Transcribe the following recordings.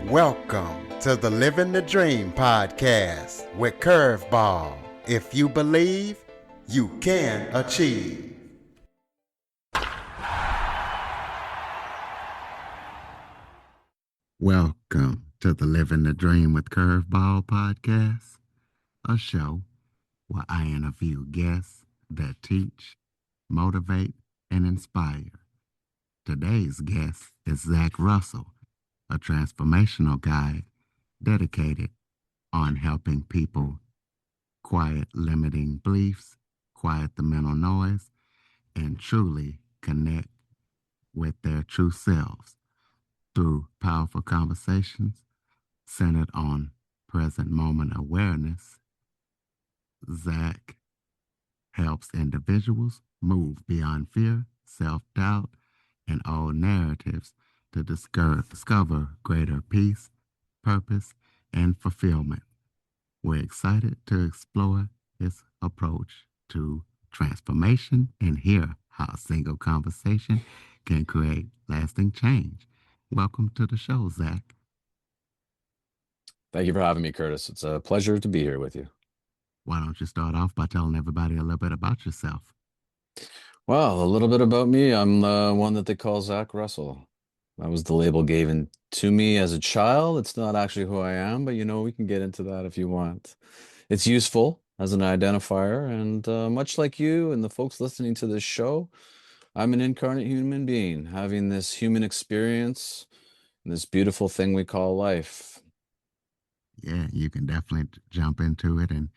Welcome to the Living the Dream podcast with Curveball. If you believe, you can achieve. Welcome to the Living the Dream with Curveball podcast, a show where I interview guests that teach, motivate, and inspire. Today's guest is Zach Russell, a transformational guide dedicated on helping people quiet limiting beliefs, quiet the mental noise, and truly connect with their true selves through powerful conversations centered on present moment awareness. Zach helps individuals move beyond fear, self-doubt, and old narratives to discover greater peace, purpose, and fulfillment. We're excited to explore his approach to transformation and hear how a single conversation can create lasting change. Welcome to the show, Zach. Thank you for having me, Curtis. It's a pleasure to be here with you. Why don't you start off by telling everybody a little bit about yourself? Well, a little bit about me. I'm the one that they call Zach Russell. That was the label given to me as a child. It's not actually who I am, but we can get into that if you want. It's useful as an identifier, and much like you and the folks listening to this show, I'm an incarnate human being having this human experience, and this beautiful thing we call life. Yeah, you can definitely jump into it and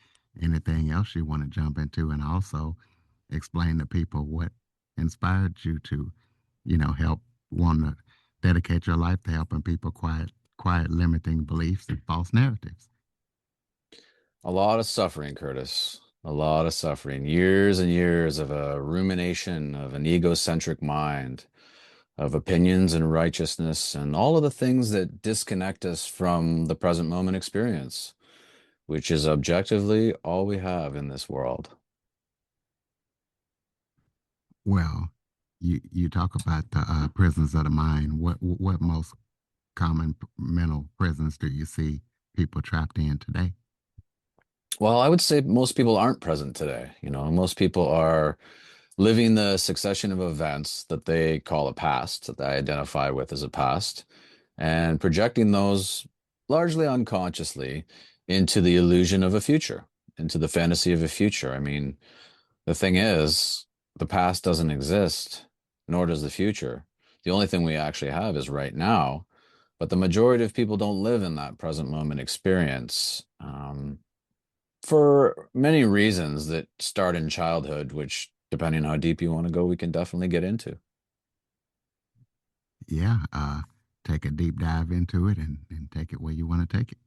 anything else you want to jump into, and also explain to people what inspired you to, help want to dedicate your life to helping people quiet limiting beliefs and false narratives. A lot of suffering, Curtis. A lot of suffering. Years and years of a rumination of an egocentric mind, of opinions and righteousness, and all of the things that disconnect us from the present moment experience, which is objectively all we have in this world. Well, you talk about the prisons of the mind. What most common mental prisons do you see people trapped in today? Well, I would say most people aren't present today. Most people are living the succession of events that they call a past, that they identify with as a past, and projecting those largely unconsciously into the illusion of a future, into the fantasy of a future. I mean, the thing is, the past doesn't exist, nor does the future. The only thing we actually have is right now, but the majority of people don't live in that present moment experience. For many reasons that start in childhood, which, depending on how deep you want to go, we can definitely get into. Yeah, take a deep dive into it and take it where you want to take it.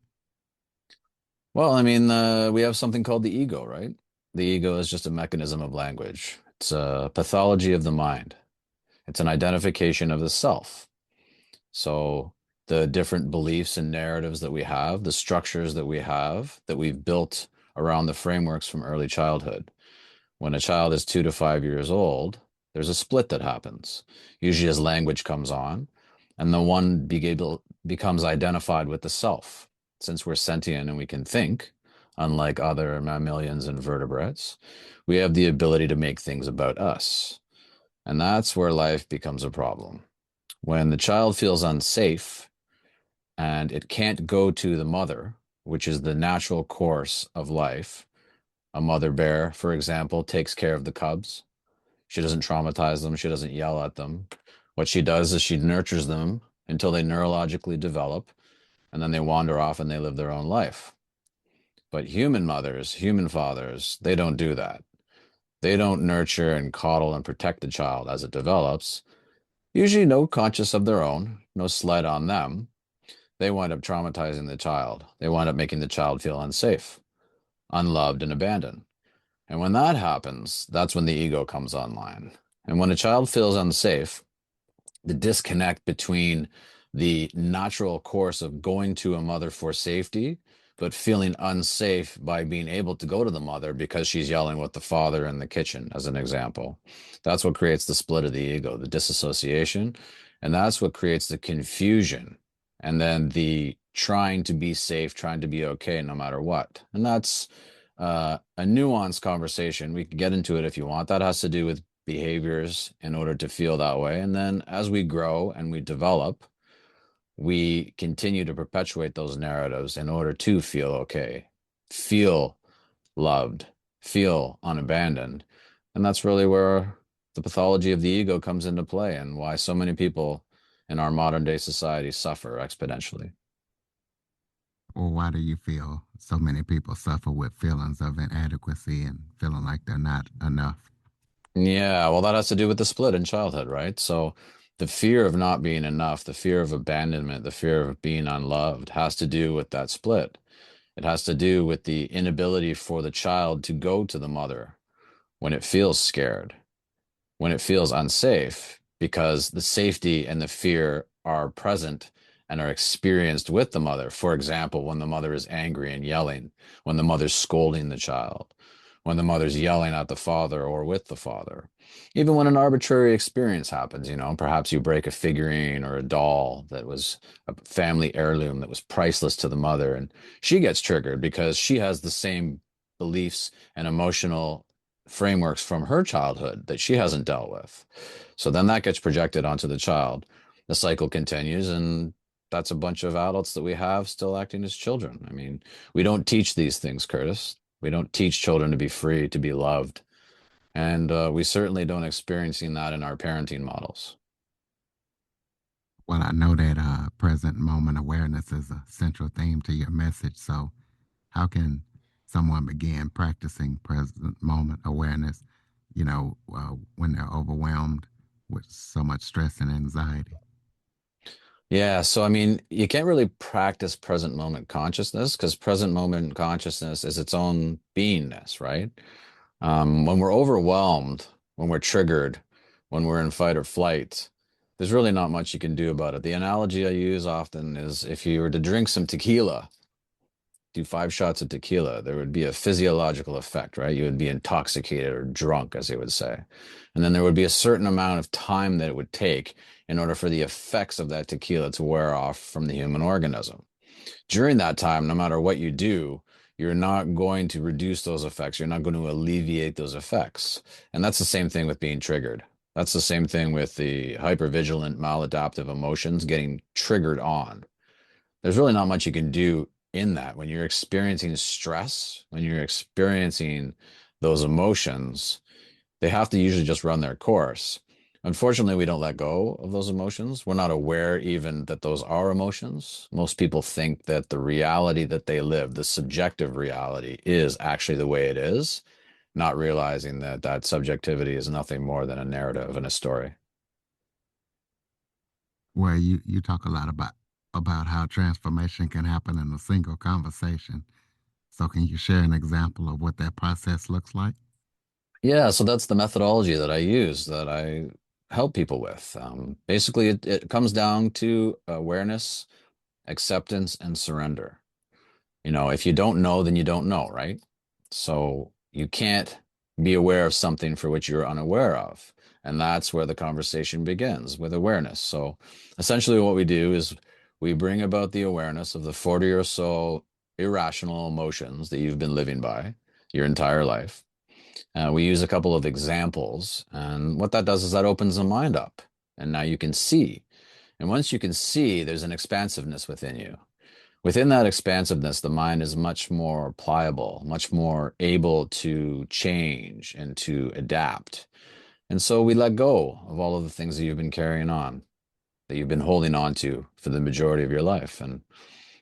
Well, I mean, we have something called the ego, right? The ego is just a mechanism of language. It's a pathology of the mind. It's an identification of the self. So the different beliefs and narratives that we have, the structures that we have, that we've built around the frameworks from early childhood. When a child is 2 to 5 years old, there's a split that happens, usually as language comes on, and the one becomes identified with the self. Since we're sentient and we can think, unlike other mammalians and vertebrates, we have the ability to make things about us. And that's where life becomes a problem. When the child feels unsafe and it can't go to the mother, which is the natural course of life. A mother bear, for example, takes care of the cubs. She doesn't traumatize them. She doesn't yell at them. What she does is she nurtures them until they neurologically develop, and then they wander off and they live their own life. But human mothers, human fathers, they don't do that. They don't nurture and coddle and protect the child as it develops. Usually no conscious of their own, no slight on them. They wind up traumatizing the child. They wind up making the child feel unsafe, unloved, and abandoned. And when that happens, that's when the ego comes online. And when a child feels unsafe, the disconnect between the natural course of going to a mother for safety, but feeling unsafe by being able to go to the mother because she's yelling with the father in the kitchen, as an example. That's what creates the split of the ego, the disassociation. And that's what creates the confusion and then the trying to be safe, trying to be okay no matter what. And that's a nuanced conversation. We can get into it if you want. That has to do with behaviors in order to feel that way. And then as we grow and we develop, we continue to perpetuate those narratives in order to feel okay, feel loved, feel unabandoned. And that's really where the pathology of the ego comes into play and why so many people in our modern day society suffer exponentially. Or why do you feel so many people suffer with feelings of inadequacy and feeling like they're not enough? Yeah, well, that has to do with the split in childhood, right? So the fear of not being enough, the fear of abandonment, the fear of being unloved has to do with that split. It has to do with the inability for the child to go to the mother when it feels scared, when it feels unsafe, because the safety and the fear are present and are experienced with the mother. For example, when the mother is angry and yelling, when the mother's scolding the child, when the mother's yelling at the father or with the father. Even when an arbitrary experience happens, perhaps you break a figurine or a doll that was a family heirloom that was priceless to the mother, and she gets triggered because she has the same beliefs and emotional frameworks from her childhood that she hasn't dealt with. So then that gets projected onto the child. The cycle continues, and that's a bunch of adults that we have still acting as children. I mean, we don't teach these things, Curtis. We don't teach children to be free, to be loved. And we certainly don't experiencing that in our parenting models. Well, I know that present moment awareness is a central theme to your message. So, how can someone begin practicing present moment awareness, when they're overwhelmed with so much stress and anxiety? Yeah, so I mean, you can't really practice present moment consciousness because present moment consciousness is its own beingness, right? When we're overwhelmed, when we're triggered, when we're in fight or flight, there's really not much you can do about it. The analogy I use often is if you were to drink some tequila, do 5 shots of tequila, there would be a physiological effect, right? You would be intoxicated or drunk, as they would say. And then there would be a certain amount of time that it would take in order for the effects of that tequila to wear off from the human organism. During that time, no matter what you do, you're not going to reduce those effects. You're not going to alleviate those effects. And that's the same thing with being triggered. That's the same thing with the hypervigilant, maladaptive emotions getting triggered on. There's really not much you can do in that. When you're experiencing stress, when you're experiencing those emotions, they have to usually just run their course. Unfortunately, we don't let go of those emotions. We're not aware even that those are emotions. Most people think that the reality that they live, the subjective reality, is actually the way it is, not realizing that that subjectivity is nothing more than a narrative and a story. Where you talk a lot about how transformation can happen in a single conversation. So, can you share an example of what that process looks like? Yeah, so that's the methodology that I use, that I help people with. Basically, it comes down to awareness, acceptance, and surrender. If you don't know, then you don't know, right? So you can't be aware of something for which you're unaware of. And that's where the conversation begins with awareness. So essentially, what we do is we bring about the awareness of the 40 or so irrational emotions that you've been living by your entire life. We use a couple of examples. And what that does is that opens the mind up. And now you can see. And once you can see, there's an expansiveness within you. Within that expansiveness, the mind is much more pliable, much more able to change and to adapt. And so we let go of all of the things that you've been carrying on, that you've been holding on to for the majority of your life. And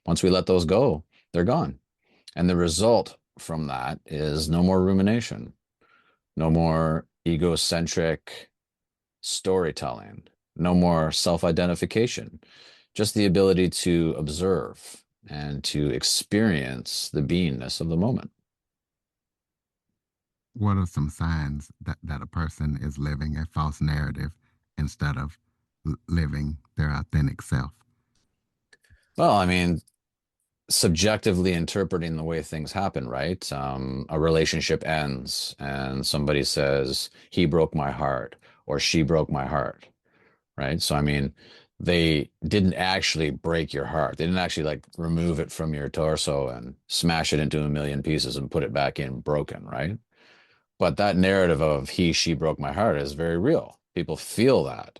once we let those go, they're gone. And the result from that is no more rumination, no more egocentric storytelling, no more self-identification, just the ability to observe and to experience the beingness of the moment. What are some signs that a person is living a false narrative instead of living their authentic self? Well, I mean, subjectively interpreting the way things happen, right? A relationship ends and somebody says, he broke my heart or she broke my heart, right? So, I mean, they didn't actually break your heart. They didn't actually like remove it from your torso and smash it into a million pieces and put it back in broken, right? But that narrative of he, she broke my heart is very real. People feel that.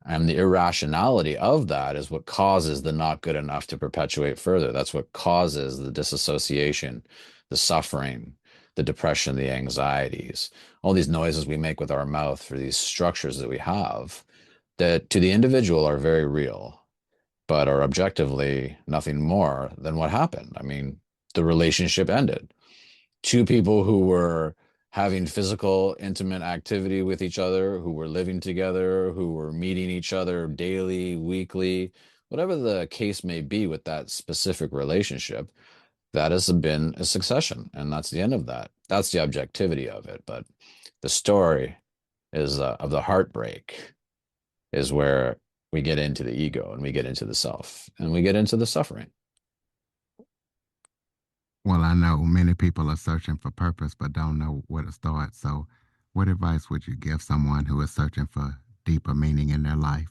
And the irrationality of that is what causes the not good enough to perpetuate further. That's what causes the disassociation, the suffering, the depression, the anxieties, all these noises we make with our mouth for these structures that we have that to the individual are very real, but are objectively nothing more than what happened. I mean, the relationship ended. Two people who were having physical, intimate activity with each other, who were living together, who were meeting each other daily, weekly, whatever the case may be with that specific relationship, that has been a succession. And that's the end of that. That's the objectivity of it. But the story is of the heartbreak is where we get into the ego and we get into the self and we get into the suffering. Well, I know many people are searching for purpose but don't know where to start. So, what advice would you give someone who is searching for deeper meaning in their life?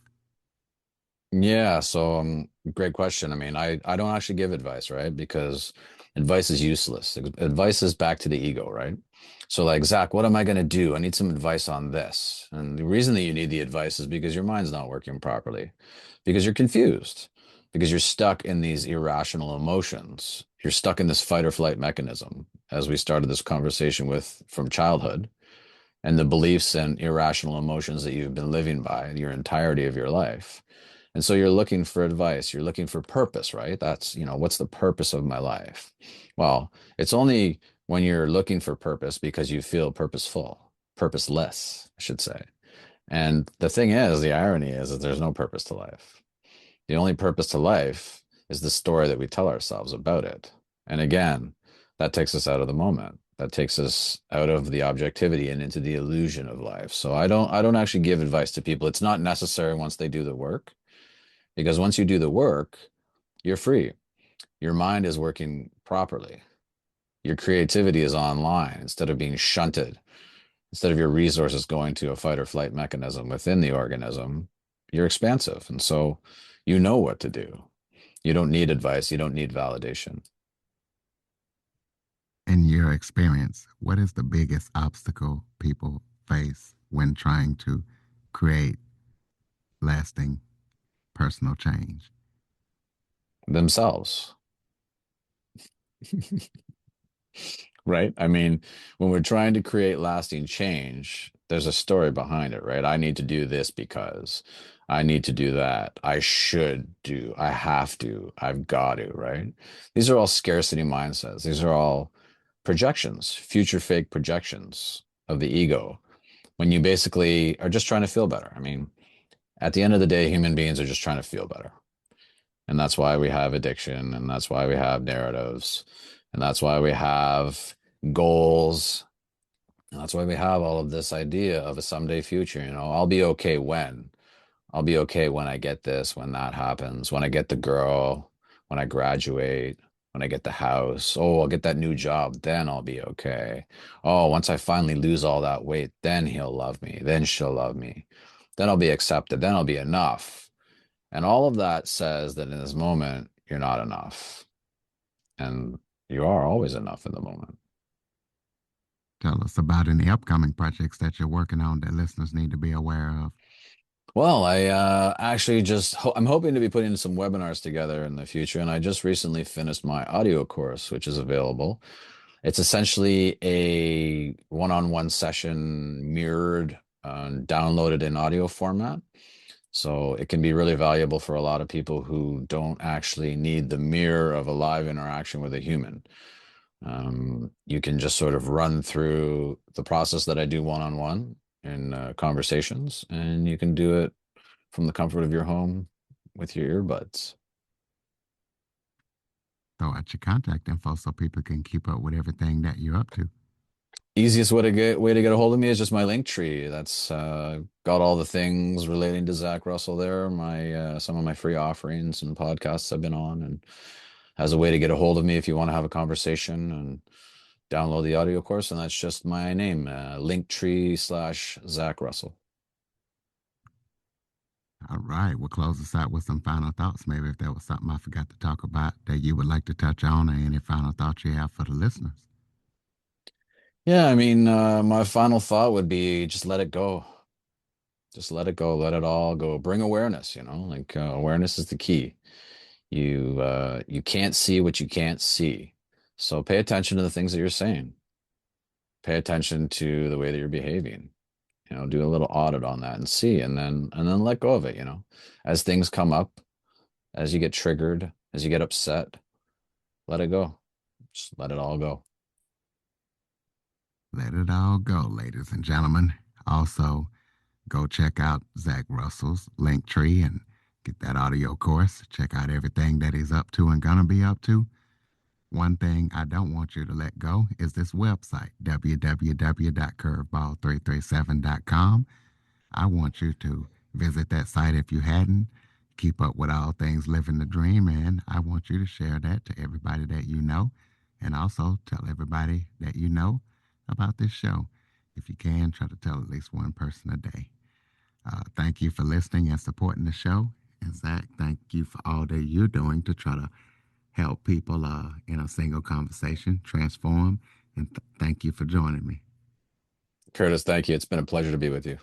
Yeah, so great question. I mean, I don't actually give advice, right? Because advice is useless. Advice is back to the ego, right? So like, Zach, what am I going to do? I need some advice on this. And the reason that you need the advice is because your mind's not working properly, because you're confused, because you're stuck in these irrational emotions. You're stuck in this fight or flight mechanism, as we started this conversation with from childhood, and the beliefs and irrational emotions that you've been living by your entirety of your life. And so you're looking for advice, you're looking for purpose, right? That's, what's the purpose of my life? Well, it's only when you're looking for purpose because you feel purposeful, purposeless, I should say. And the thing is, the irony is that there's no purpose to life. The only purpose to life is the story that we tell ourselves about it. And again, that takes us out of the moment. That takes us out of the objectivity and into the illusion of life. So I don't actually give advice to people. It's not necessary once they do the work, because once you do the work, you're free. Your mind is working properly. Your creativity is online instead of being shunted. Instead of your resources going to a fight or flight mechanism within the organism, you're expansive. And so you know what to do. You don't need advice. You don't need validation. In your experience, what is the biggest obstacle people face when trying to create lasting personal change? Themselves. Right? I mean, when we're trying to create lasting change, there's a story behind it, right? I need to do this because I need to do that. I should do. I have to. I've got to, right? These are all scarcity mindsets. These are all projections, future fake projections of the ego when you basically are just trying to feel better. I mean, at the end of the day, human beings are just trying to feel better. And that's why we have addiction, and that's why we have narratives, and that's why we have goals. And that's why we have all of this idea of a someday future. I'll be okay when. I'll be okay when I get this, when that happens, when I get the girl, when I graduate, when I get the house. Oh, I'll get that new job, then I'll be okay. Oh, once I finally lose all that weight, then he'll love me, then she'll love me. Then I'll be accepted, then I'll be enough. And all of that says that in this moment, you're not enough. And you are always enough in the moment. Tell us about any upcoming projects that you're working on that listeners need to be aware of. Well, I actually I'm hoping to be putting some webinars together in the future, and I just recently finished my audio course, which is available. It's essentially a one-on-one session mirrored, downloaded in audio format. So it can be really valuable for a lot of people who don't actually need the mirror of a live interaction with a human. You can just sort of run through the process that I do one-on-one in conversations, and you can do it from the comfort of your home with your earbuds. Throw out your contact info so people can keep up with everything that you're up to. Easiest way to get a hold of me is just my link tree. That's got all the things relating to Zach Russell there. My some of my free offerings and podcasts I've been on, and has a way to get a hold of me if you want to have a conversation and download the audio course. And that's just my name, Linktree/Zach Russell. All right, we'll close this out with some final thoughts. Maybe if there was something I forgot to talk about that you would like to touch on, or any final thoughts you have for the listeners. Yeah, I mean, my final thought would be just let it go. Just let it go. Let it all go. Bring awareness, like awareness is the key. You can't see what you can't see. So pay attention to the things that you're saying. Pay attention to the way that you're behaving. Do a little audit on that and see, and then let go of it, As things come up, as you get triggered, as you get upset, let it go. Just let it all go. Let it all go, ladies and gentlemen. Also, go check out Zach Russell's link tree and get that audio course. Check out everything that he's up to and gonna be up to. One thing I don't want you to let go is this website, www.curveball337.com. I want you to visit that site if you hadn't. Keep up with all things living the dream, and I want you to share that to everybody that you know, and also tell everybody that you know about this show. If you can, try to tell at least one person a day. Thank you for listening and supporting the show. And Zach, thank you for all that you're doing to try to help people in a single conversation transform. And thank you for joining me. Curtis, thank you. It's been a pleasure to be with you.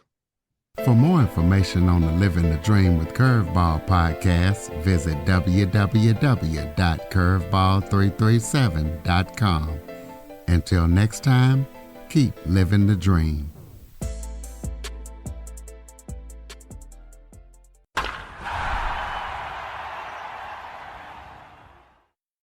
For more information on the Living the Dream with Curveball podcast, visit www.curveball337.com. Until next time, keep living the dream.